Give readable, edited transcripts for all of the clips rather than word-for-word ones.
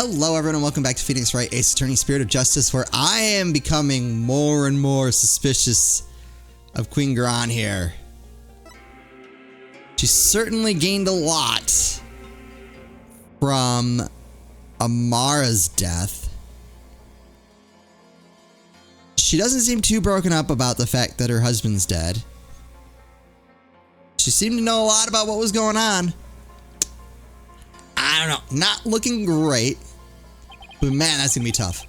Hello everyone and welcome back to Phoenix Wright Ace Attorney, Spirit of Justice, where I am becoming more and more suspicious of Queen Garan here. She's certainly gained a lot from Amara's death. She doesn't seem too broken up about the fact that her husband's dead. She seemed to know a lot about what was going on. I don't know, not looking great, but man, that's gonna be tough.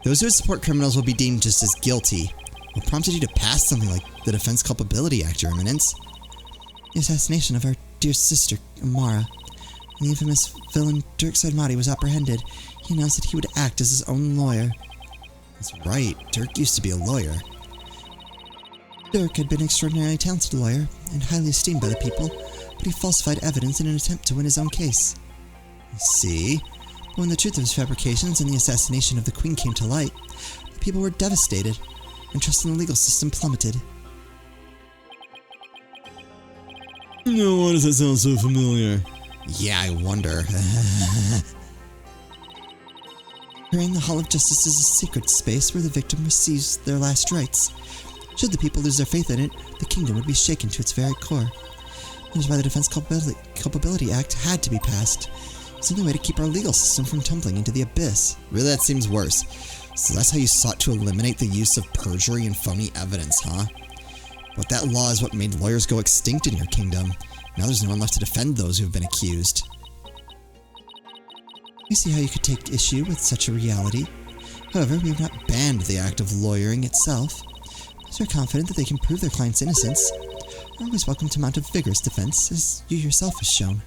Those who support criminals will be deemed just as guilty. What prompted you to pass something like the Defense Culpability Act, Your Eminence? The assassination of our dear sister, Amara. When the infamous villain Dirk Saidmati was apprehended, he announced that he would act as his own lawyer. That's right, Dirk used to be a lawyer. Dirk had been an extraordinarily talented lawyer and highly esteemed by the people, but he falsified evidence in an attempt to win his own case. I see. But when the truth of his fabrications and the assassination of the Queen came to light, the people were devastated, and trust in the legal system plummeted. No, why does that sound so familiar? Yeah, I wonder. Hearing the Hall of Justice is a sacred space where the victim receives their last rites. Should the people lose their faith in it, the kingdom would be shaken to its very core. That is why the Defense Culpability Act had to be passed. It's the only way to keep our legal system from tumbling into the abyss. Really, that seems worse. So that's how you sought to eliminate the use of perjury and phony evidence, huh? But that law is what made lawyers go extinct in your kingdom. Now there's no one left to defend those who have been accused. I see how you could take issue with such a reality. However, we have not banned the act of lawyering itself. Those who are confident that they can prove their client's innocence are always welcome to mount a vigorous defense, as you yourself have shown.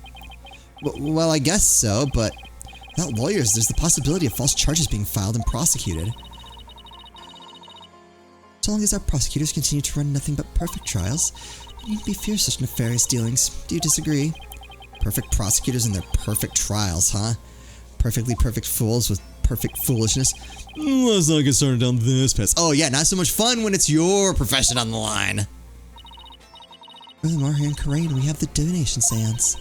Well, I guess so, but without lawyers, there's the possibility of false charges being filed and prosecuted. So long as our prosecutors continue to run nothing but perfect trials, we need to be fear such nefarious dealings. Do you disagree? Perfect prosecutors and their perfect trials, huh? Perfectly perfect fools with perfect foolishness. Let's not get started down this path. Oh yeah, not so much fun when it's your profession on the line. Furthermore, here in Karain, we have the divination seance.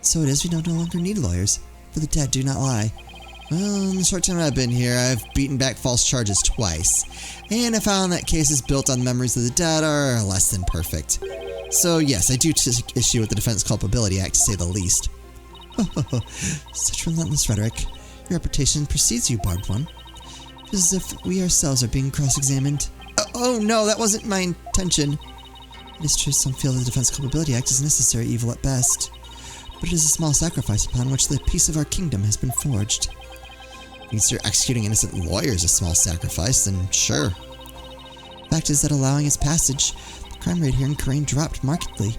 So it is we no longer need lawyers, for the dead do not lie. Well, in the short time I've been here, I've beaten back false charges twice, and I found that cases built on memories of the dead are less than perfect. So yes, I do take issue with the Defense Culpability Act, to say the least. Oh, such relentless rhetoric. Your reputation precedes you, barbed one. It is as if we ourselves are being cross-examined. Oh no, that wasn't my intention. It is true some feel the Defense Culpability Act is a necessary evil at best, but it is a small sacrifice upon which the peace of our kingdom has been forged. If you consider executing innocent lawyers a small sacrifice, then sure. Fact is that allowing its passage, the crime rate here in Karain dropped markedly.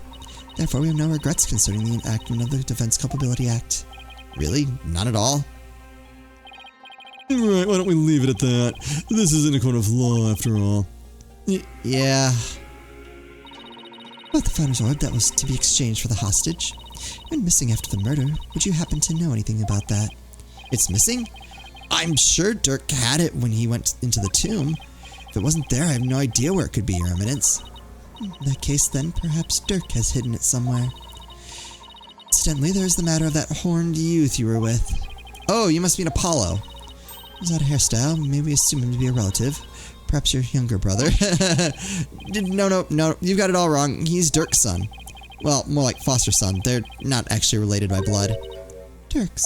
Therefore, we have no regrets concerning the enactment of the Defense Culpability Act. Really? None at all? Right, why don't we leave it at that? This isn't a court of law, after all. Yeah. About the Founder's Orb that was to be exchanged for the hostage. It went missing after the murder. Would you happen to know anything about that? It's missing? I'm sure Dirk had it when he went into the tomb. If it wasn't there, I have no idea where it could be, Your Eminence. In that case, then, perhaps Dirk has hidden it somewhere. Incidentally, there's the matter of that horned youth you were with. Oh, you must mean Apollo. Without a hairstyle, may we assume him to be a relative? Perhaps your younger brother? No, you've got it all wrong. He's Dirk's son. Well, more like foster son. They're not actually related by blood. Dirk's.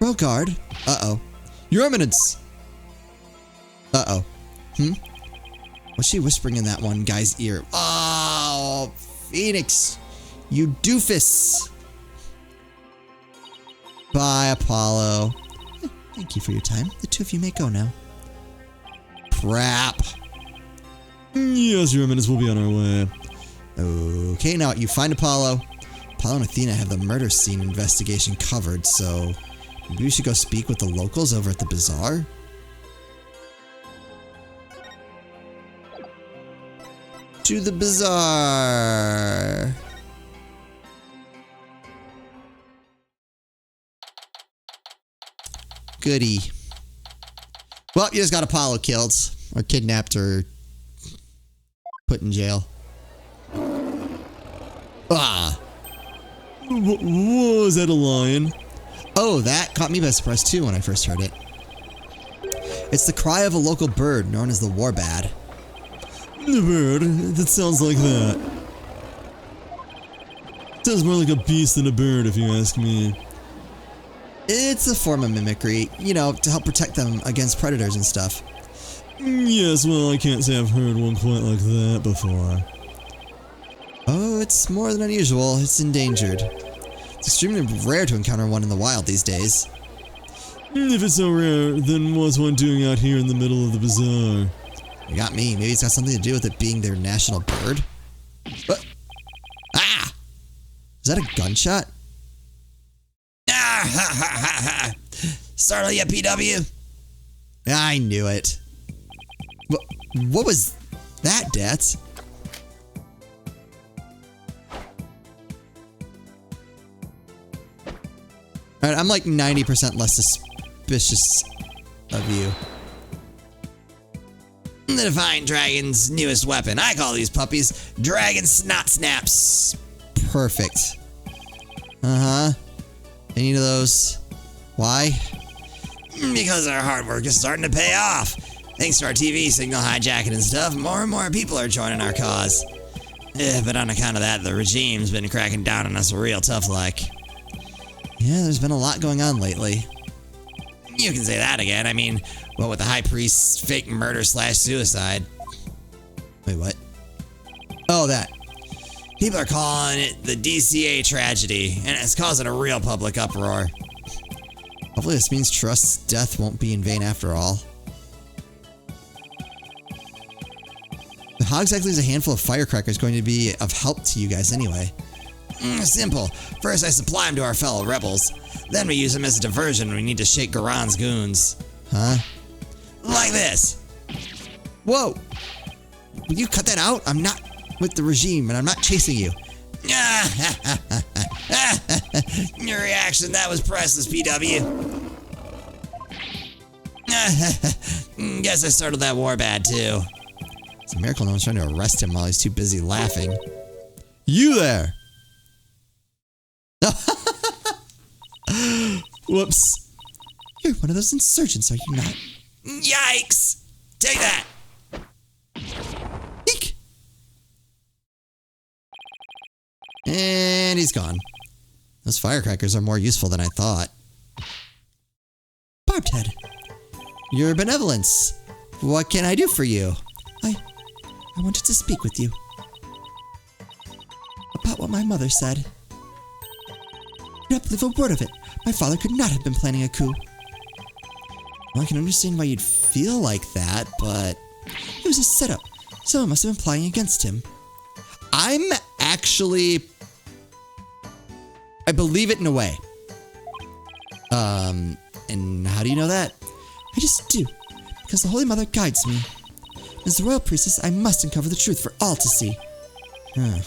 Royal Guard? Uh-oh. Your Eminence! Uh-oh. What's she whispering in that one guy's ear? Oh, Phoenix! You doofus! Bye, Apollo. Thank you for your time. The two of you may go now. Crap. Yes, Your Eminence, we'll be on our way. Okay, now you find Apollo. Apollo and Athena have the murder scene investigation covered, so maybe we should go speak with the locals over at the bazaar? To the bazaar. Goody. Well, you just got Apollo killed. Or kidnapped or put in jail. Ah. Was that a lion? Oh, that caught me by surprise too when I first heard it. It's the cry of a local bird known as the warbad. The bird? That sounds like that. Sounds more like a beast than a bird, if you ask me. It's a form of mimicry, you know, to help protect them against predators and stuff. Yes, well, I can't say I've heard one quite like that before. Oh, it's more than unusual. It's endangered. It's extremely rare to encounter one in the wild these days. If it's so rare, then what's one doing out here in the middle of the bazaar? You got me. Maybe it's got something to do with it being their national bird? What? Ah! Is that a gunshot? Ah, ha, ha, ha, ha. Startle ya, PW? I knew it. What was that, Dats? Alright, I'm like 90% less suspicious of you. The Divine Dragon's newest weapon. I call these puppies Dragon Snot Snaps. Perfect. Uh-huh. Any of those? Why? Because our hard work is starting to pay off. Thanks to our TV signal hijacking and stuff, more and more people are joining our cause. But on account of that, the regime's been cracking down on us real tough like. Yeah, there's been a lot going on lately. You can say that again. I mean, what with the High Priest's fake murder/suicide. Wait, what? Oh, that. People are calling it the DCA tragedy, and it's causing a real public uproar. Hopefully this means Trust's death won't be in vain after all. How exactly is a handful of firecrackers going to be of help to you guys anyway? Simple. First I supply them to our fellow rebels. Then we use them as a diversion when we need to shake Garon's goons. Huh? Like this. Whoa! Will you cut that out? I'm not with the regime and I'm not chasing you. Your reaction, that was priceless, PW. Guess I started that warbad too. It's a miracle no one's trying to arrest him while he's too busy laughing. You there! Whoops. You're one of those insurgents, are you not? Yikes! Take that! Eek! And he's gone. Those firecrackers are more useful than I thought. Barbed Head. Your benevolence. What can I do for you? I wanted to speak with you. About what my mother said. I don't believe a word of it. My father could not have been planning a coup. Well, I can understand why you'd feel like that, but it was a setup. Someone must have been plotting against him. I'm actually... I believe it in a way. And how do you know that? I just do. Because the Holy Mother guides me. As the Royal Priestess, I must uncover the truth for all to see. Huh.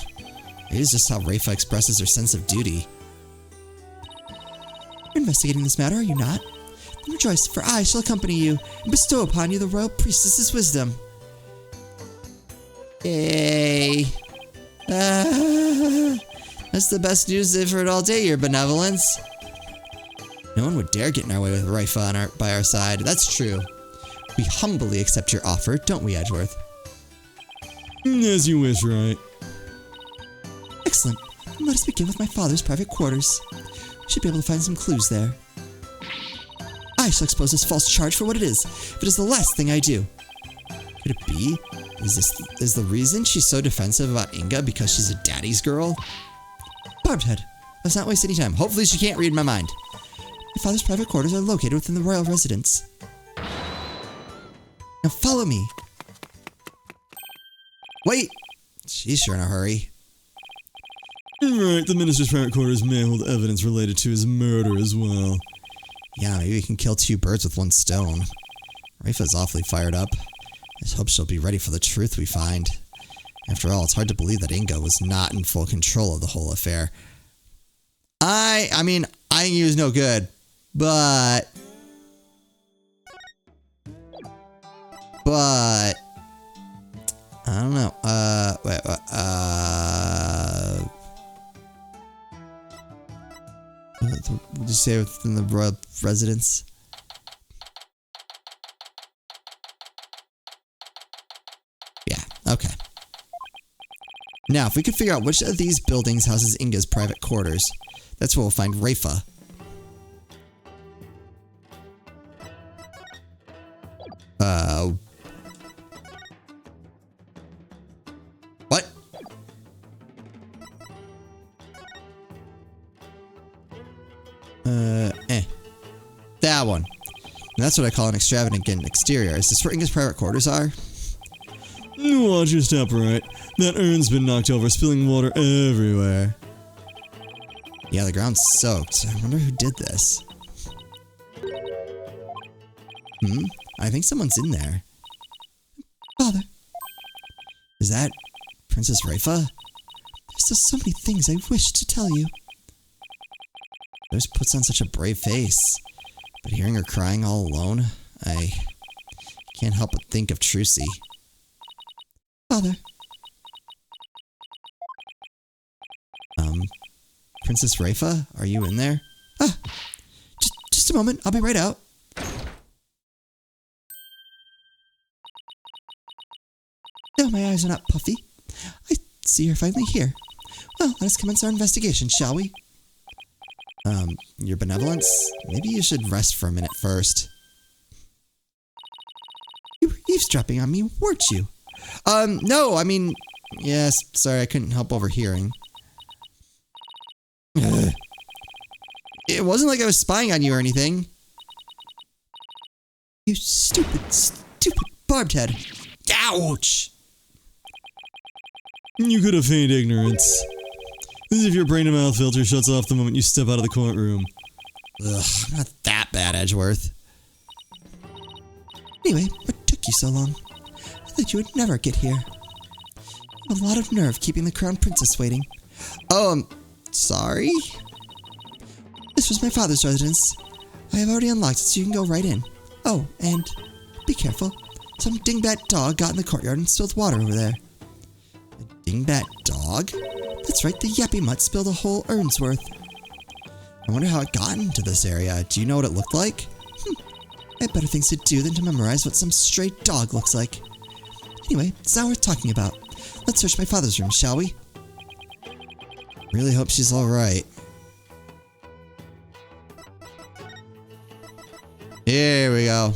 It is just how Rafa expresses her sense of duty. You're investigating this matter, are you not? Then rejoice, for I shall accompany you and bestow upon you the Royal Priestess's wisdom. Yay. That's the best news they've heard all day, your benevolence. No one would dare get in our way with Rafa by our side. That's true. We humbly accept your offer, don't we, Edgeworth? As you wish, right? Excellent. Let us begin with my father's private quarters. We should be able to find some clues there. I shall expose this false charge for what it is, if it is the last thing I do. Could it be? Is the reason she's so defensive about Inga because she's a daddy's girl? Barbed Head. Let's not waste any time. Hopefully she can't read my mind. My father's private quarters are located within the royal residence. Now follow me. Wait! She's sure in a hurry. Right, the minister's private quarters may hold evidence related to his murder as well. Yeah, maybe we can kill two birds with one stone. Rafa's awfully fired up. I just hope she'll be ready for the truth we find. After all, it's hard to believe that Inga was not in full control of the whole affair. I mean, I think he was no good, but... I don't know. Would you say within the royal residence? Yeah, okay. Now, if we could figure out which of these buildings houses Inga's private quarters, that's where we'll find Rafa. What? That one. And that's what I call an extravagant exterior. Is this where Inga's private quarters are? Watch your step, right? That urn's been knocked over, spilling water everywhere. Yeah, the ground's soaked. I wonder who did this. I think someone's in there. Father, Is that Princess Rafa? there's still so many things I wish to tell you. Rose puts on such a brave face. But hearing her crying all alone, I can't help but think of Trucy. Father, Princess Rafa, are you in there? just a moment. I'll be right out. No, my eyes are not puffy. I see you're finally here. Well, let us commence our investigation, shall we? Your benevolence? Maybe you should rest for a minute first. You were eavesdropping on me, weren't you? No, I mean, yes, sorry, I couldn't help overhearing. It wasn't like I was spying on you or anything. You stupid barbed head. Ouch! You could have feigned ignorance. As if your brain and mouth filter shuts off the moment you step out of the courtroom. Ugh, I'm not that bad, Edgeworth. Anyway, what took you so long? I thought you would never get here. You have a lot of nerve keeping the crown princess waiting. Oh, sorry? This was my father's residence. I have already unlocked it so you can go right in. Oh, and be careful. Some dingbat dog got in the courtyard and spilled water over there. A dingbat dog? That's right, the yappy mutt spilled a whole urn's worth. I wonder how it got into this area. Do you know what it looked like? I have better things to do than to memorize what some stray dog looks like. Anyway, it's not worth talking about. Let's search my father's room, shall we? Really hope she's alright. Here we go.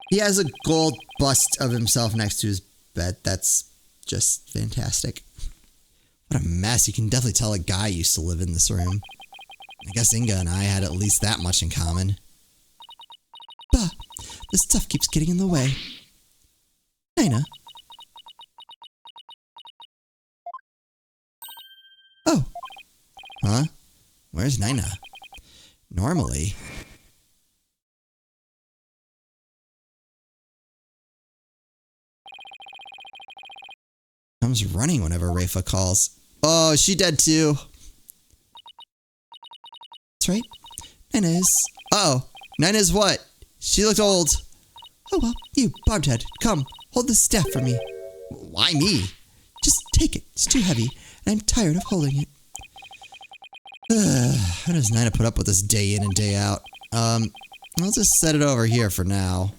He has a gold bust of himself next to his bed. That's just fantastic. What a mess. You can definitely tell a guy used to live in this room. I guess Inga and I had at least that much in common. Bah, this stuff keeps getting in the way. Nina. Oh. Huh? Where's Nina? Normally. Comes running whenever Rafa calls. Oh, is she dead too? That's right. Nina is... Uh-oh. Nina's what? She looked old. Oh well, you, barbed head. Come, hold this staff for me. Why me? Just take it. It's too heavy, and I'm tired of holding it. How does Nina put up with this day in and day out? I'll just set it over here for now.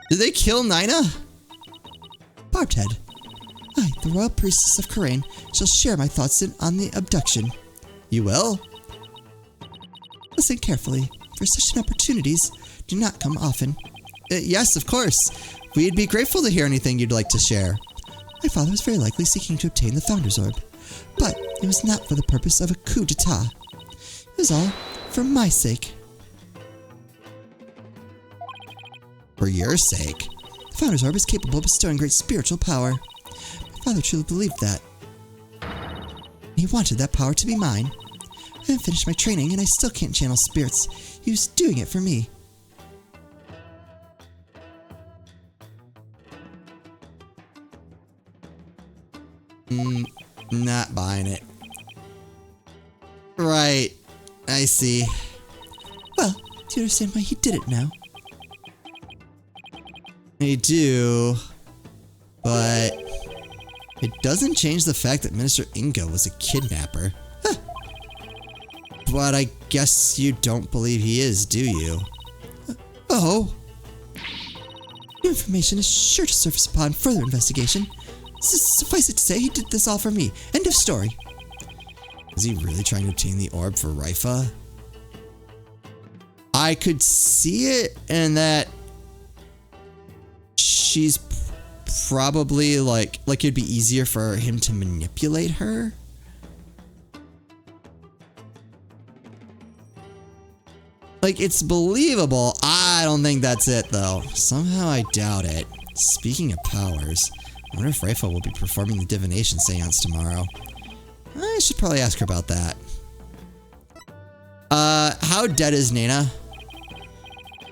Did they kill Nina? Barbed head. I, the royal priestess of Karain, shall share my thoughts on the abduction. You will? Listen carefully, for such opportunities do not come often. Yes, of course. We'd be grateful to hear anything you'd like to share. My father was very likely seeking to obtain the Founder's Orb, but it was not for the purpose of a coup d'etat. It was all for my sake. For your sake? The Founder's Orb is capable of bestowing great spiritual power. My father truly believed that. He wanted that power to be mine. I haven't finished my training and I still can't channel spirits. He was doing it for me. Not buying it. Right. I see. Well, do you understand why he did it now? I do. But it doesn't change the fact that Minister Ingo was a kidnapper. Huh. But I guess you don't believe he is, do you? Oh. New information is sure to surface upon further investigation. Suffice it to say, he did this all for me. End of story. Is he really trying to obtain the orb for Raifa? I could see it in that she's probably like it'd be easier for him to manipulate her. Like, it's believable. I don't think that's it, though. Somehow I doubt it. Speaking of powers, I wonder if Raifa will be performing the divination seance tomorrow. I should probably ask her about that. How dead is Nana?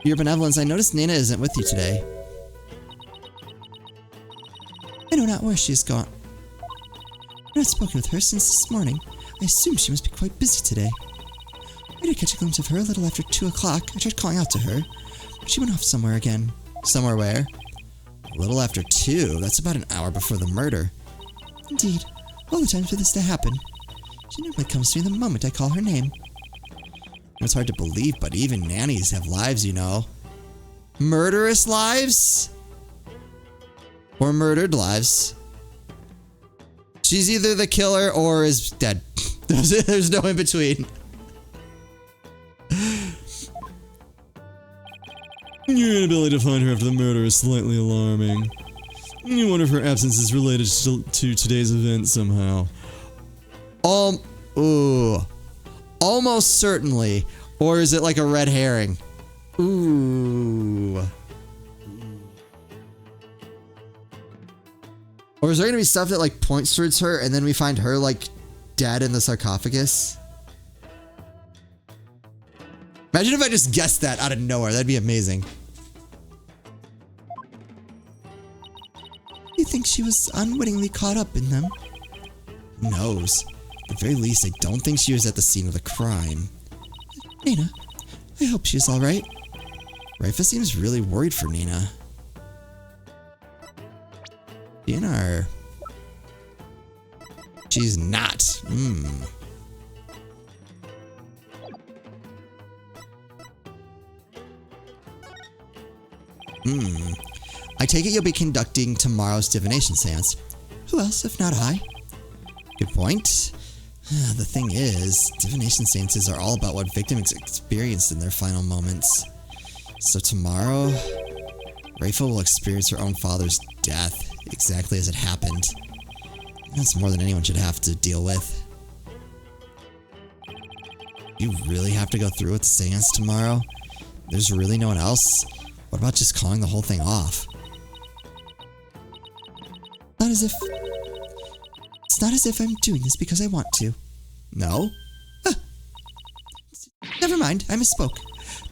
Your benevolence, I noticed Nana isn't with you today. I know not where she has gone. I've not spoken with her since this morning. I assume she must be quite busy today. I did catch a glimpse of her a little after 2 o'clock. I tried calling out to her, but she went off somewhere again. Somewhere where? A little after 2? That's about an hour before the murder. Indeed. All the time for this to happen. She normally comes to me the moment I call her name. It's hard to believe, but even nannies have lives, you know. Murderous lives? Or murdered lives. She's either the killer or is dead. There's no in between. Your inability to find her after the murder is slightly alarming. You wonder if her absence is related to today's event somehow. Ooh. Almost certainly. Or is it like a red herring? Ooh. Or is there gonna be stuff that like points towards her and then we find her like dead in the sarcophagus? Imagine if I just guessed that out of nowhere. That'd be amazing. You think she was unwittingly caught up in them? Who knows? At the very least, I don't think she was at the scene of the crime. Nina, I hope she's alright. Raifa seems really worried for Nina. Dinar. She's not. I take it you'll be conducting tomorrow's divination seance. Who else if not I? Good point. The thing is, divination seances are all about what victims experienced in their final moments. So tomorrow, Raifa will experience her own father's death exactly as it happened. That's more than anyone should have to deal with. You really have to go through with the seance tomorrow? There's really no one else? What about just calling the whole thing off? It's not as if I'm doing this because I want to. No? Never mind, I misspoke.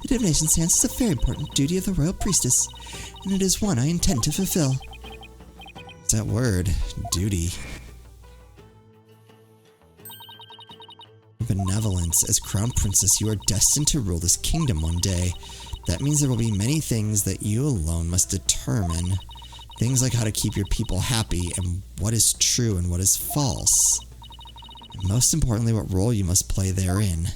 The divination seance is a very important duty of the royal priestess, and it is one I intend to fulfill. What's that word? Duty. Benevolence. As crown princess, you are destined to rule this kingdom one day. That means there will be many things that you alone must determine. Things like how to keep your people happy and what is true and what is false. And most importantly, what role you must play therein.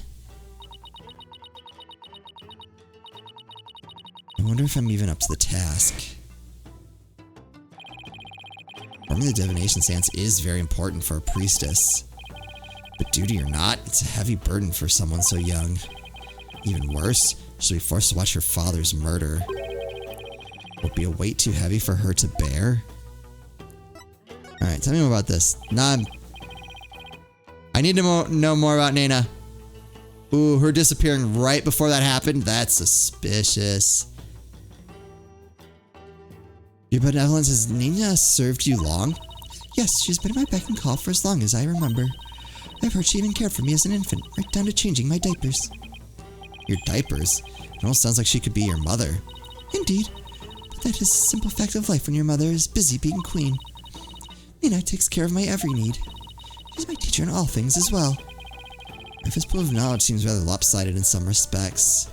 I wonder if I'm even up to the task. Performing the divination seance is very important for a priestess. But duty or not, it's a heavy burden for someone so young. Even worse, she'll be forced to watch her father's murder. Will it be a weight too heavy for her to bear? Alright, tell me more about this. I need to know more about Nana. Ooh, her disappearing right before that happened? That's suspicious. Your benevolence, has Nina served you long? Yes, she's been at my beck and call for as long as I remember. I've heard she even cared for me as an infant, right down to changing my diapers. Your diapers? It almost sounds like she could be your mother. Indeed. But that is a simple fact of life when your mother is busy being queen. Nina takes care of my every need. She's my teacher in all things as well. My first pool of knowledge seems rather lopsided in some respects.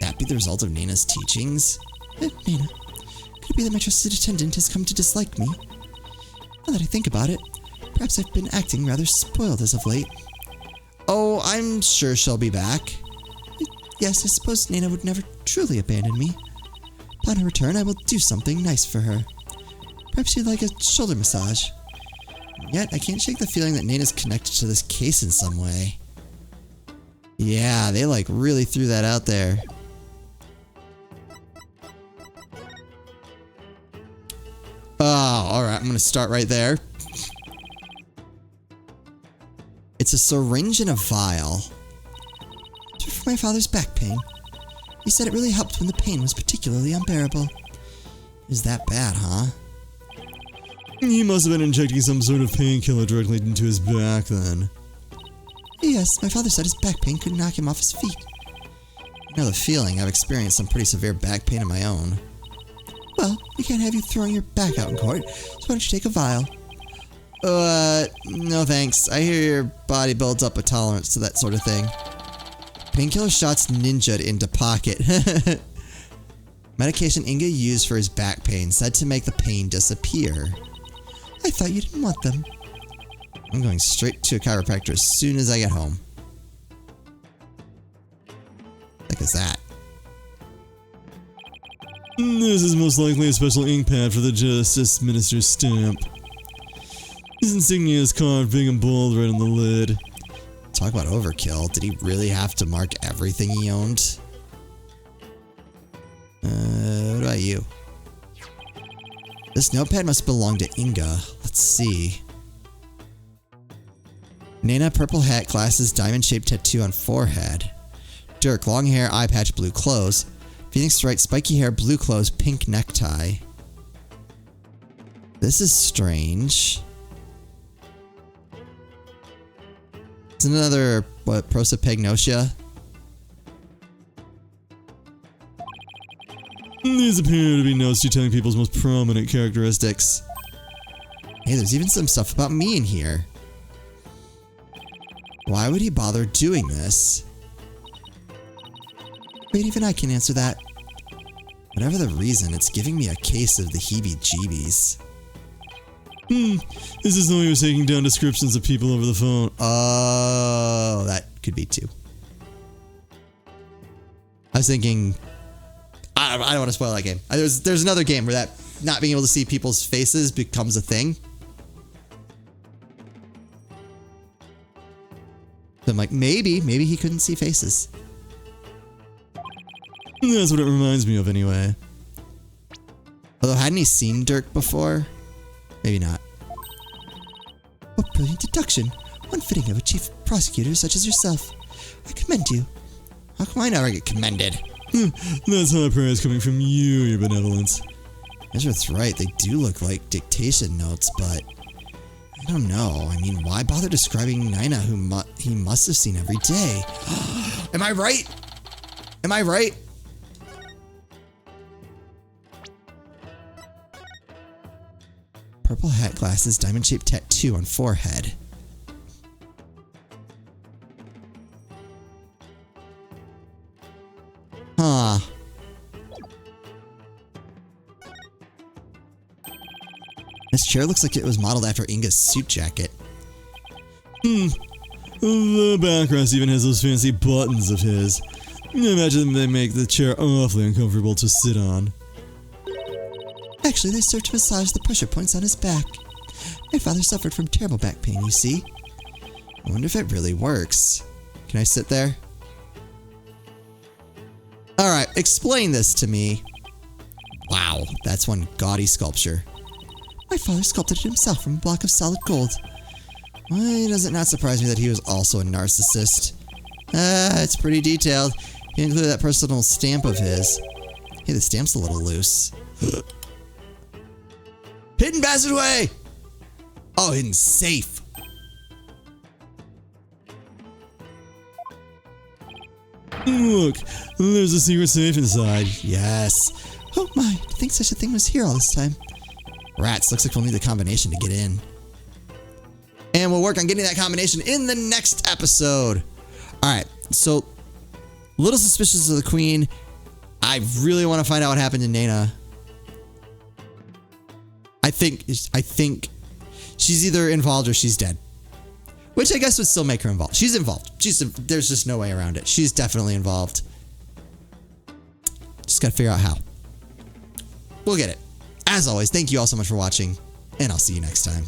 That be the result of Nina's teachings? Nina, could it be that my trusted attendant has come to dislike me? Now that I think about it, perhaps I've been acting rather spoiled as of late. Oh, I'm sure she'll be back. Yes, I suppose Nina would never truly abandon me. Upon her return, I will do something nice for her. Perhaps she'd like a shoulder massage. Yet, I can't shake the feeling that Nina's connected to this case in some way. Yeah, they like really threw that out there. Oh, alright, I'm gonna start right there. It's a syringe and a vial. For my father's back pain. He said it really helped when the pain was particularly unbearable. Is that bad, huh? He must have been injecting some sort of painkiller directly into his back then. Yes, my father said his back pain could knock him off his feet. I know the feeling. I've experienced some pretty severe back pain of my own. Well, we can't have you throwing your back out in court, so why don't you take a vial? No thanks. I hear your body builds up a tolerance to that sort of thing. Painkiller shots ninja'd into pocket. Medication Inga used for his back pain, said to make the pain disappear. I thought you didn't want them. I'm going straight to a chiropractor as soon as I get home. What is that? This is most likely a special ink pad for the Justice Minister's stamp. His insignia is carved big and bold right on the lid. Talk about overkill. Did he really have to mark everything he owned? What about you? This notepad must belong to Inga. Let's see. Nana, purple hat, glasses, diamond-shaped tattoo on forehead. Dirk, long hair, eye patch, blue clothes. Phoenix Wright, spiky hair, blue clothes, pink necktie. This is strange. It's another, what, prosopagnosia? These appear to be notes detailing people's most prominent characteristics. Hey, there's even some stuff about me in here. Why would he bother doing this? Wait, even I can answer that. Whatever the reason, it's giving me a case of the heebie-jeebies. This is the way he was taking down descriptions of people over the phone. Oh, that could be too. I was thinking... I don't want to spoil that game. There's another game where that not being able to see people's faces becomes a thing. So I'm like, maybe he couldn't see faces. That's what it reminds me of anyway. Although, hadn't he seen Dirk before? Maybe not. What brilliant deduction. Unfitting of a chief prosecutor such as yourself. I commend you. How come I never get commended? That's high praise coming from you, your benevolence. Ezra's right, they do look like dictation notes, but... I don't know. I mean, why bother describing Nina who he must have seen every day? Am I right? Am I right? Purple hat, glasses, diamond-shaped tattoo on forehead. Huh. This chair looks like it was modeled after Inga's suit jacket. The backrest even has those fancy buttons of his. I imagine they make the chair awfully uncomfortable to sit on. Actually, they serve to massage the pressure points on his back. My father suffered from terrible back pain, you see. I wonder if it really works. Can I sit there? Alright, explain this to me. Wow, that's one gaudy sculpture. My father sculpted it himself from a block of solid gold. Why does it not surprise me that he was also a narcissist? It's pretty detailed. He included that personal stamp of his. Hey, the stamp's a little loose. Hidden passageway! Oh, hidden safe. Look, there's a secret safe inside. Yes. Oh my, to think such a thing was here all this time. Rats, looks like we'll need the combination to get in. And we'll work on getting that combination in the next episode. Alright, so little suspicious of the queen. I really want to find out what happened to Nana. I think she's either involved or she's dead. Which I guess would still make her involved. She's involved. There's just no way around it. She's definitely involved. Just gotta figure out how. We'll get it. As always, thank you all so much for watching, and I'll see you next time.